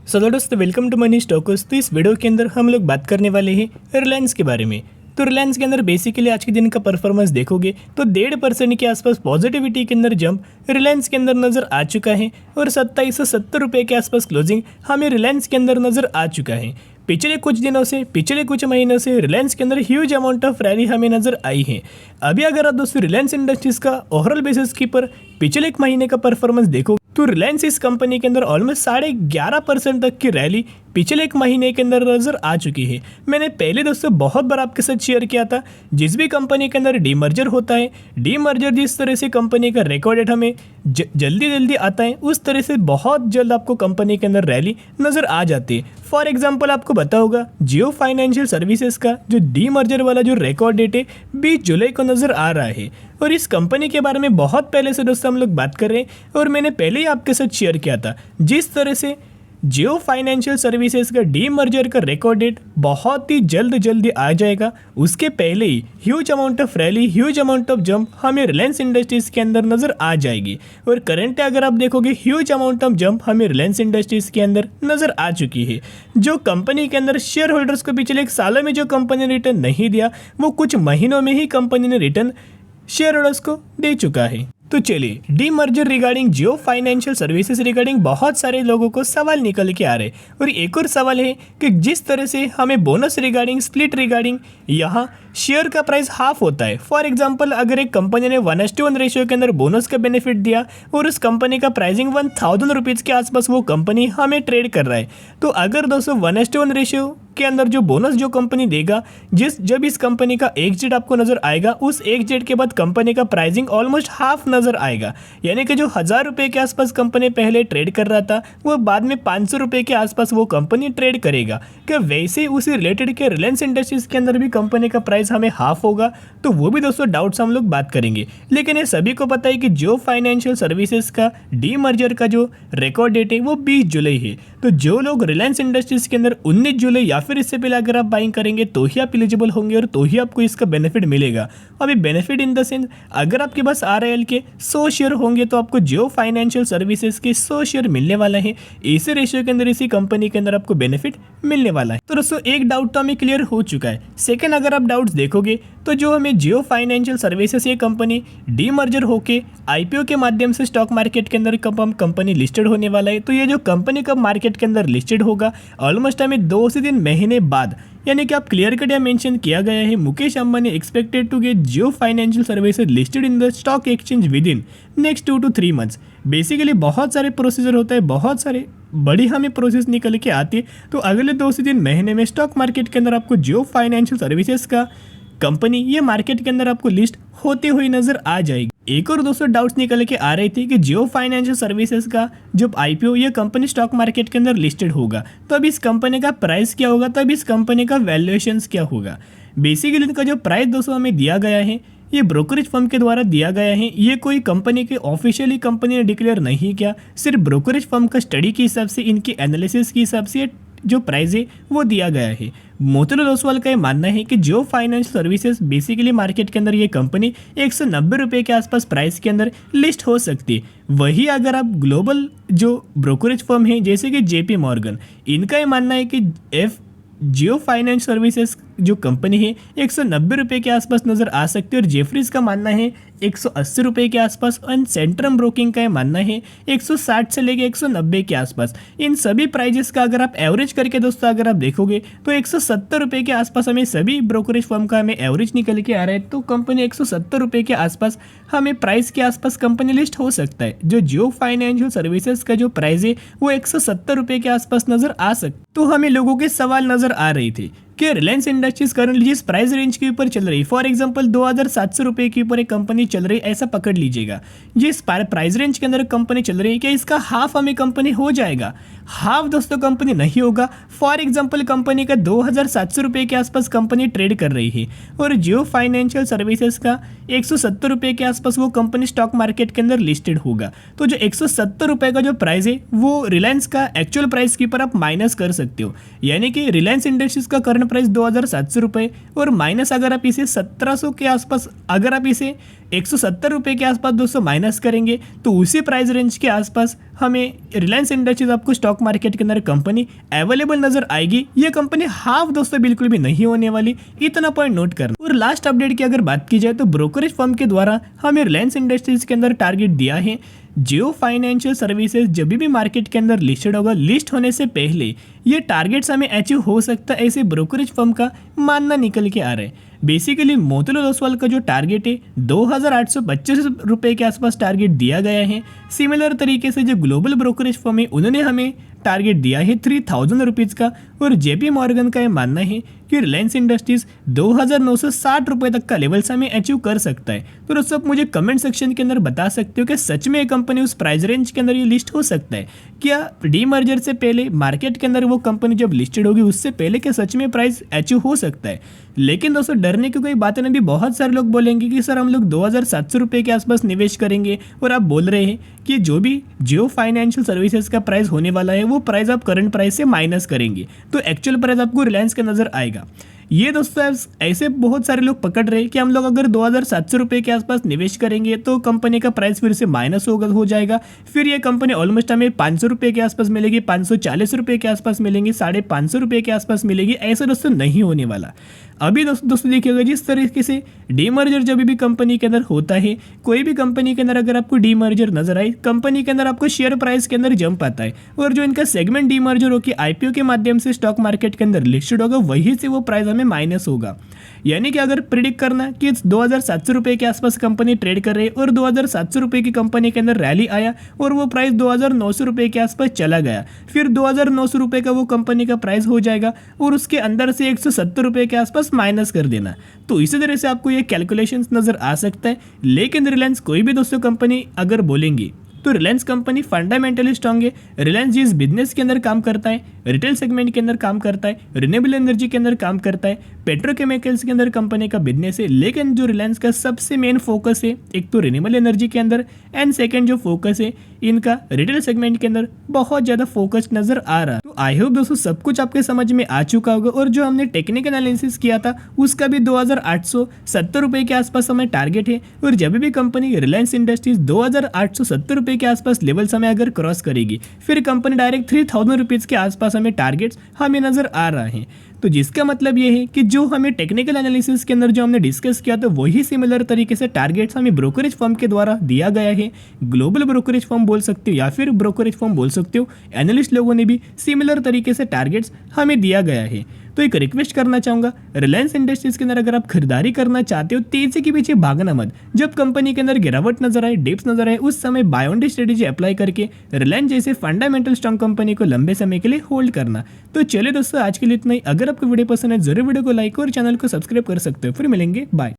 दोस्तों welcome to money stocks. तो इस वीडियो के अंदर हम लोग बात करने वाले हैं रिलायंस के बारे में। तो रिलायंस के अंदर बेसिकली आज के दिन का परफॉर्मेंस देखोगे तो 1.5% के आसपास पॉजिटिविटी के अंदर जंप रिलायंस के अंदर नजर आ चुका है और 2770 रुपये के आसपास क्लोजिंग हमें रिलायंस के अंदर नजर आ चुका है। पिछले कुछ दिनों से पिछले कुछ महीनों से रिलायंस के अंदर ह्यूज अमाउंट ऑफ रैली हमें नजर आई है। अभी अगर आप दोस्तों रिलायंस इंडस्ट्रीज का ओवरऑल बेसिस के पर पिछले एक महीने का परफॉर्मेंस देखो तो रिलायंस इस कंपनी के अंदर ऑलमोस्ट 11.5% तक की रैली पिछले एक महीने के अंदर नजर आ चुकी है। मैंने पहले दोस्तों बहुत बार आपके साथ शेयर किया था, जिस भी कंपनी के अंदर डीमर्जर होता है, डीमर्जर जिस तरह से कंपनी का रिकॉर्ड डेट हमें जल्दी जल्दी आता है, उस तरह से बहुत जल्द आपको कंपनी के अंदर रैली नजर आ जाती है। फॉर एग्जाम्पल आपको पता होगा जियो फाइनेंशियल सर्विसेज का जो डीमर्जर वाला जो रिकॉर्ड डेट है 20 जुलाई को नजर आ रहा है और इस कंपनी के बारे में बहुत पहले से दोस्तों हम लोग बात कर रहे हैं और मैंने पहले ही आपके साथ शेयर किया था। जिस तरह से जियो फाइनेंशियल सर्विसेज का डीमर्जर का रिकॉर्ड डेट बहुत ही जल्दी आ जाएगा, उसके पहले ही huge amount of rally, huge amount of jump हमें रिलायंस इंडस्ट्रीज के अंदर नजर आ जाएगी। और करंट अगर आप देखोगे ह्यूज अमाउंट ऑफ जंप हमें रिलायंस इंडस्ट्रीज के अंदर नजर आ चुकी है। जो कंपनी के अंदर शेयर होल्डर्स को पिछले एक सालों में जो कंपनी ने रिटर्न नहीं दिया, वो कुछ महीनों में ही कंपनी ने रिटर्न शेयर होल्डर्स को दे चुका है। तो चलिए, डीमर्जर रिगार्डिंग जियो फाइनेंशियल सर्विसेज रिगार्डिंग बहुत सारे लोगों को सवाल निकल के आ रहे हैं और एक और सवाल है कि जिस तरह से हमें बोनस रिगार्डिंग स्प्लिट रिगार्डिंग यहाँ शेयर का प्राइस हाफ होता है। फॉर एग्जांपल अगर एक कंपनी ने 1:1 रेशियो के अंदर बोनस का बेनिफिट दिया और उस कंपनी का प्राइसिंग 1000 रुपीज़ के आसपास वो कंपनी हमें ट्रेड कर रहा है, तो अगर दोस्तों 1:1 रेशियो के अंदर जो बोनस जो कंपनी देगा, जब इस कंपनी का एग्जिट आपको नजर आएगा, उस एग्जिट के बाद कंपनी का प्राइसिंग ऑलमोस्ट हाफ नजर आएगा। यानी कि जो 1000 रुपये के आसपास कंपनी पहले ट्रेड कर रहा था, वो बाद में 500 रुपये के आसपास वो कंपनी ट्रेड करेगा। क्या वैसे उसी रिलेटेड के रिलायंस इंडस्ट्रीज के अंदर भी कंपनी का प्राइस हमें हाफ होगा? तो वो भी दोस्तों डाउट्स हम लोग बात करेंगे। लेकिन ये सभी को पता है कि जियो फाइनेंशियल सर्विसेज का डीमर्जर का जो रिकॉर्ड डेट है वो 20 जुलाई है। तो जो लोग रिलायंस इंडस्ट्रीज के अंदर 19 जुलाई या फिर इससे पहले अगर आप बाइंग करेंगे तो ही आप एलिजिबल होंगे और तो ही आपको इसका बेनिफिट मिलेगा। अभी बेनिफिट इन द सेंस, अगर आपके पास RIL के 100 शेयर होंगे तो आपको जियो फाइनेंशियल सर्विसेज के 100 शेयर मिलने वाला है। इसी रेशियो के अंदर इसी कंपनी के अंदर आपको बेनिफिट मिलने वाला है। तो दोस्तों एक डाउट तो हमें क्लियर हो चुका है। सेकंड, अगर आप डाउट्स देखोगे तो जो हमें जियो फाइनेंशियल सर्विसेज ये कंपनी डीमर्जर होके IPO के माध्यम से स्टॉक मार्केट के अंदर कब हम कंपनी लिस्टेड होने वाला है, तो ये जो कंपनी कब मार्केट के अंदर लिस्टेड होगा, ऑलमोस्ट हमें 2 से 3 महीने बाद, यानी कि आप क्लियर कट या मेंशन किया गया है Mukesh Ambani expected to get Jio financial services listed in the stock exchange within next 2 to 3 months। Basically बहुत सारे प्रोसीजर होता है, बहुत सारे बड़ी हमें प्रोसेस निकल के आती है। तो अगले 2 से 3 महीने में स्टॉक मार्केट के अंदर आपको जियो फाइनेंशियल सर्विसेज का कंपनी ये मार्केट के अंदर आपको लिस्ट होती हुई नजर आ जाएगी। एक और दोस्तों डाउट्स निकल के आ रही थी कि जियो फाइनेंशियल सर्विसेज का जब IPO ये कंपनी स्टॉक मार्केट के अंदर लिस्टेड होगा तो अब इस कंपनी का प्राइस क्या होगा, तब इस कंपनी का वैल्यूएशंस क्या होगा। बेसिकली इनका जो प्राइस दोस्तों हमें दिया गया है ये ब्रोकरेज फर्म के द्वारा दिया गया है। ये कोई कंपनी के ऑफिशियली कंपनी ने डिक्लेयर नहीं किया, सिर्फ ब्रोकरेज फर्म का स्टडी के हिसाब से, इनकी एनालिसिस के हिसाब से जो प्राइस है वो दिया गया है। मोतीलाल ओसवाल का ये मानना है कि जियो फाइनेंशियल सर्विसेज बेसिकली मार्केट के अंदर ये कंपनी 190 रुपये के आसपास प्राइस के अंदर लिस्ट हो सकती है। वही अगर आप ग्लोबल जो ब्रोकरेज फर्म है जैसे कि JP मॉर्गन, इनका ये मानना है कि जियो फाइनेंस सर्विसेज जो कंपनी है 190 रुपये के आसपास नज़र आ सकती है और जेफरीज का मानना है 180 रुपये के आसपास और सेंट्रम ब्रोकिंग का मानना है 160 से लेके 190 के आसपास। इन सभी प्राइजेस का अगर आप एवरेज करके दोस्तों अगर आप देखोगे तो 170 रुपये के आसपास हमें सभी ब्रोकरेज फर्म का हमें एवरेज निकल के आ रहा है। तो कंपनी 170 रुपये के आसपास हमें प्राइस के आसपास कंपनी लिस्ट हो सकता है। जो जियो फाइनेंशियल सर्विसेज का जो प्राइस है वो 170 रुपये के आसपास नजर आ सकता। तो हमें लोगों के सवाल नजर आ रही थी कि रिलायंस इंडस्ट्रीज करंटली जिस प्राइस रेंज के ऊपर चल रही, फॉर एग्जांपल 2700 रुपये के ऊपर एक कंपनी चल रही, ऐसा पकड़ लीजिएगा। जिस प्राइस रेंज के अंदर कंपनी चल रही है, क्या इसका हाफ हमें कंपनी हो जाएगा? हाफ दोस्तों कंपनी नहीं होगा। फॉर एग्जांपल कंपनी का 2700 रुपये के आसपास कंपनी ट्रेड कर रही है और जियो फाइनेंशियल सर्विसेज का 170 रुपये के आसपास वो कंपनी स्टॉक मार्केट के अंदर लिस्टेड होगा। तो जो 170 रुपये का जो प्राइस है वो रिलायंस का एक्चुअल प्राइस के ऊपर आप माइनस कर सकते हो। यानी कि रिलायंस इंडस्ट्रीज का करंट प्राइस 2700 रुपये और माइनस अगर आप इसे 1700 के आसपास, अगर आप इसे 170 रुपये के आसपास दोस्तों माइनस करेंगे तो उसी प्राइस रेंज के आसपास हमें रिलायंस इंडस्ट्रीज आपको स्टॉक मार्केट के अंदर कंपनी अवेलेबल नजर आएगी। ये कंपनी हाफ दोस्तों बिल्कुल भी नहीं होने वाली, इतना पॉइंट नोट करना। और लास्ट अपडेट की अगर बात की जाए तो ब्रोकरेज फर्म के द्वारा हमें रिलायंस इंडस्ट्रीज के अंदर टारगेट दिया है, जियो फाइनेंशियल सर्विसेज जब भी मार्केट के अंदर लिस्टेड होगा, लिस्ट होने से पहले ये टारगेट्स हमें अचीव हो सकता है, ऐसे ब्रोकरेज फर्म का मानना निकल के आ रहा है। बेसिकली मोतीलाल ओसवाल का जो टारगेट है 2825 रुपये के आसपास टारगेट दिया गया है। सिमिलर तरीके से जो ग्लोबल ब्रोकरेज फर्म है उन्होंने हमें टारगेट दिया है 3000 रुपीज़ का, और जेपी मॉर्गन का ये मानना है कि रिलायंस इंडस्ट्रीज 2960 रुपये तक का लेवल्स हमें अचीव कर सकता है। तो दोस्तों आप मुझे कमेंट सेक्शन के अंदर बता सकते हो कि सच में ये कंपनी उस प्राइस रेंज के अंदर ये लिस्ट हो सकता है क्या? डीमर्जर से पहले मार्केट के अंदर वो कंपनी जब लिस्टेड होगी उससे पहले क्या सच में प्राइस अचीव हो सकता है? लेकिन दोस्तों डरने की कोई बात नहीं, भी बहुत सारे लोग बोलेंगे कि सर हम लोग 2700 रुपये के आसपास निवेश करेंगे, और आप बोल रहे हैं कि जो भी जियो फाइनेंशियल सर्विसेज का प्राइस होने वाला है वो प्राइस आप करंट प्राइस से माइनस करेंगे तो एक्चुअल प्राइस आपको रिलायंस का नजर आएगा। ये दोस्तों ऐसे बहुत सारे लोग पकड़ रहे हैं कि हम लोग अगर 2700 रुपये के आसपास निवेश करेंगे तो कंपनी का प्राइस फिर से माइनस हो जाएगा, फिर ये कंपनी ऑलमोस्ट हमें 500 रुपये के आसपास मिलेगी, 540 रुपये के आसपास मिलेंगी, 550 रुपये के आसपास मिलेगी। ऐसा दोस्तों नहीं होने वाला। अभी दोस्तों देखिएगा जिस तरीके से डीमर्जर जब भी कंपनी के अंदर होता है, कोई भी कंपनी के अंदर अगर आपको डीमर्जर नजर आए, कंपनी के अंदर आपको शेयर प्राइस के अंदर जंप आता है, और जो इनका सेगमेंट डीमर्जर हो कि आईपीओ के माध्यम से स्टॉक मार्केट के अंदर लिस्टेड होगा, वहीं से वो प्राइस हमें माइनस होगा। यानी कि अगर प्रिडिक्ट करना कि 2700 रुपये के आसपास कंपनी ट्रेड कर रही है और 2700 रुपये की कंपनी के अंदर रैली आया और वो प्राइस 2900 रुपये के आसपास चला गया, फिर 2900 रुपये का वो कंपनी का प्राइस हो जाएगा और उसके अंदर से 170 रुपये के आसपास माइनस कर देना। तो इसी तरह से आपको ये कैलकुलेशंस नजर आ सकता है। लेकिन रिलायंस कोई भी दोस्तों कंपनी अगर बोलेंगी तो रिलायंस कंपनी फंडामेंटली स्ट्रांग है। रिलायंस जिस बिजनेस के अंदर काम करता है, रिटेल सेगमेंट के अंदर काम करता है, रिन्यूएबल एनर्जी के अंदर काम करता है, पेट्रोकेमिकल्स के अंदर कंपनी का बिजनेस है। लेकिन जो रिलायंस का सबसे मेन फोकस है, एक तो रिन्यूएबल एनर्जी के अंदर, एंड सेकेंड जो फोकस है इनका रिटेल सेगमेंट के अंदर बहुत ज़्यादा फोकस नजर आ रहा है। तो आई होप दोस्तों सब कुछ आपके समझ में आ चुका होगा, और जो हमने टेक्निकल एनालिसिस किया था उसका भी 2870 रुपये के आसपास हमें टारगेट है। और जब भी कंपनी रिलायंस इंडस्ट्रीज 2870 रुपये के आसपास लेवल्स हमें अगर क्रॉस करेगी, फिर कंपनी डायरेक्ट 3000 रुपीज़ के आसपास हमें टारगेट्स हमें नजर आ रहा है। तो जिसका मतलब ये है कि जो हमें टेक्निकल एनालिसिस के अंदर जो हमने डिस्कस किया था वही सिमिलर तरीके से टारगेट्स हमें ब्रोकरेज फर्म के द्वारा दिया गया है। ग्लोबल ब्रोकरेज फर्म बोल सकते हो या फिर ब्रोकरेज फर्म बोल सकते हो, एनालिस्ट लोगों ने भी सिमिलर तरीके से टारगेट्स हमें दिया गया है। तो एक रिक्वेस्ट करना चाहूँगा, रिलायंस इंडस्ट्रीज के अंदर अगर आप खरीदारी करना चाहते हो, तेजी के पीछे भागना मत। जब कंपनी के अंदर गिरावट नजर आए, डिप्स नजर आए, उस समय buy on the strategy apply करके रिलायंस जैसे फंडामेंटल स्ट्रॉन्ग कंपनी को लंबे समय के लिए होल्ड करना। तो चलिए दोस्तों आज के लिए इतना ही। अगर आपको वीडियो पसंद है जरूर वीडियो को लाइक और चैनल को सब्सक्राइब कर सकते हो। फिर मिलेंगे, बाय।